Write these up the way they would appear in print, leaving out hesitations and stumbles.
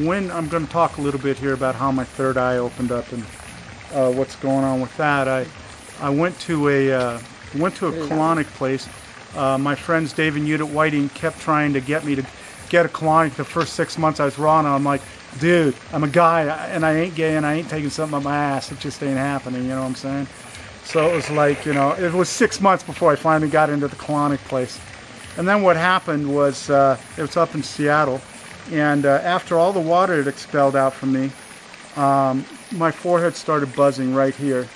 when I'm going to talk a little bit here about how my third eye opened up and what's going on with that. I went to a colonic place. My friends Dave and Judith Whiting kept trying to get me to get a colonic the first 6 months I was raw, and I'm like, dude, I'm a guy and I ain't gay and I ain't taking something up my ass. It just ain't happening, you know what I'm saying? So it was like, you know, it was 6 months before I finally got into the colonic place. And then what happened was, it was up in Seattle, and after all the water had expelled out from me, my forehead started buzzing right here,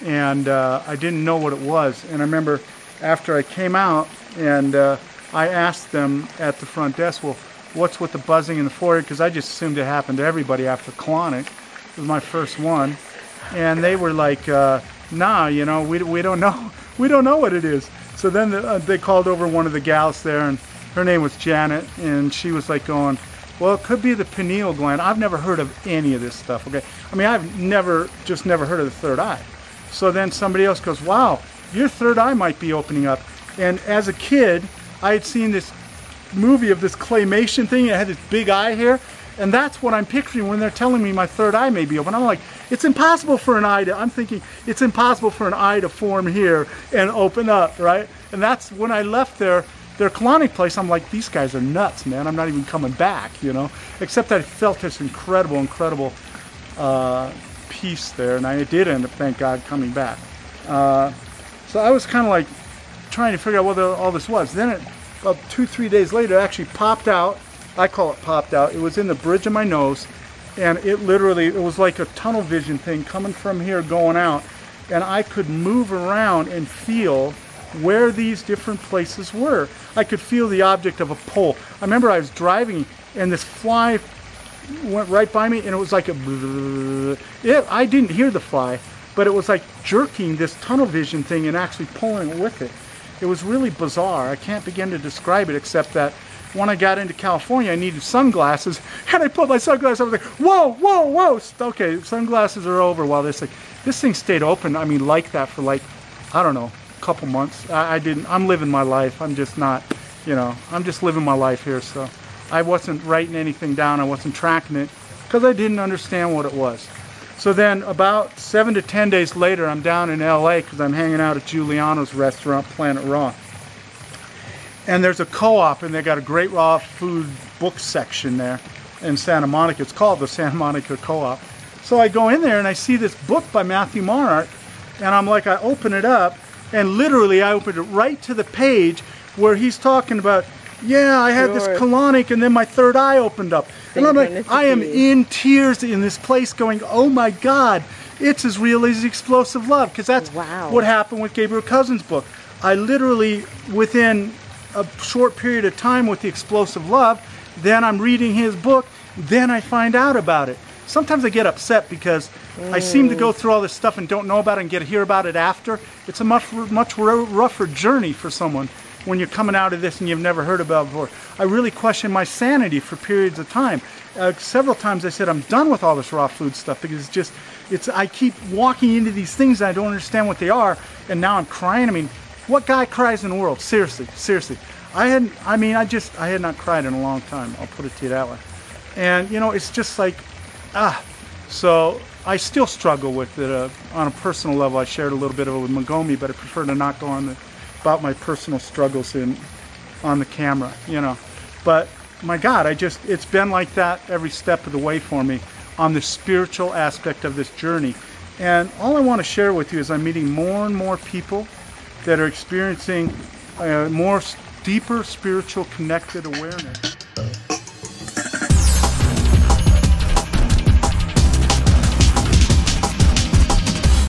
and I didn't know what it was. And I remember after I came out, and I asked them at the front desk, well, what's with the buzzing in the forehead? Because I just assumed it happened to everybody after colonic. It was my first one, and they were like, nah, you know, we don't know, we don't know what it is. So then they called over one of the gals there, and her name was Janet, and she was like going, well, it could be the pineal gland. I've never heard of any of this stuff, okay? I mean, I've never heard of the third eye. So then somebody else goes, wow, your third eye might be opening up. And as a kid, I had seen this movie of this claymation thing, and it had this big eye here, and that's what I'm picturing when they're telling me my third eye may be open. I'm like, it's impossible for an eye to, I'm thinking, it's impossible for an eye to form here and open up, right? And that's when I left their colonic place. I'm like, these guys are nuts, man. I'm not even coming back, you know? Except I felt this incredible peace there, and I did end up, thank God, coming back. So I was kind of like trying to figure out what all this was. Then about 2-3 days later, it actually popped out. I call it popped out. It was in the bridge of my nose, and it literally, it was like a tunnel vision thing coming from here going out, and I could move around and feel where these different places were. I could feel the object of a pole. I remember I was driving, and this fly went right by me, and it was like I didn't hear the fly, but it was like jerking this tunnel vision thing and actually pulling it with it. It was really bizarre. I can't begin to describe it, except that when I got into California, I needed sunglasses, and I put my sunglasses, I was like, whoa, whoa, whoa, okay, sunglasses are over. While this thing stayed open, I mean, like that for like, I don't know, a couple months. I'm living my life. I'm just not, you know, I'm just living my life here. So I wasn't writing anything down. I wasn't tracking it because I didn't understand what it was. So then about 7 to 10 days later, I'm down in LA because I'm hanging out at Giuliano's restaurant, Planet Raw. And there's a co-op, and they got a great raw food book section there in Santa Monica. It's called the Santa Monica Co-op. So I go in there and I see this book by Matthew Monarch, and I'm like, I open it up, and literally I opened it right to the page where he's talking about, yeah, I had this colonic, and then my third eye opened up. And I'm like, I am in tears in this place going, oh my God, it's as real as Explosive Love, because that's what happened with Gabriel Cousens' book. I literally, within a short period of time with the Explosive Love, then I'm reading his book, then I find out about it. Sometimes I get upset because I seem to go through all this stuff and don't know about it and get to hear about it after. It's a much rougher journey for someone when you're coming out of this and you've never heard about it before. I really question my sanity for periods of time. Several times I said I'm done with all this raw food stuff because I keep walking into these things and I don't understand what they are, and now I'm crying. I mean, what guy cries in the world? Seriously. I had not cried in a long time. I'll put it to you that way. And, you know, it's just like, so I still struggle with it on a personal level. I shared a little bit of it with Magomi, but I prefer to not go on about my personal struggles on the camera, you know. But my God, it's been like that every step of the way for me on the spiritual aspect of this journey. And all I want to share with you is I'm meeting more and more people that are experiencing more deeper spiritual connected awareness.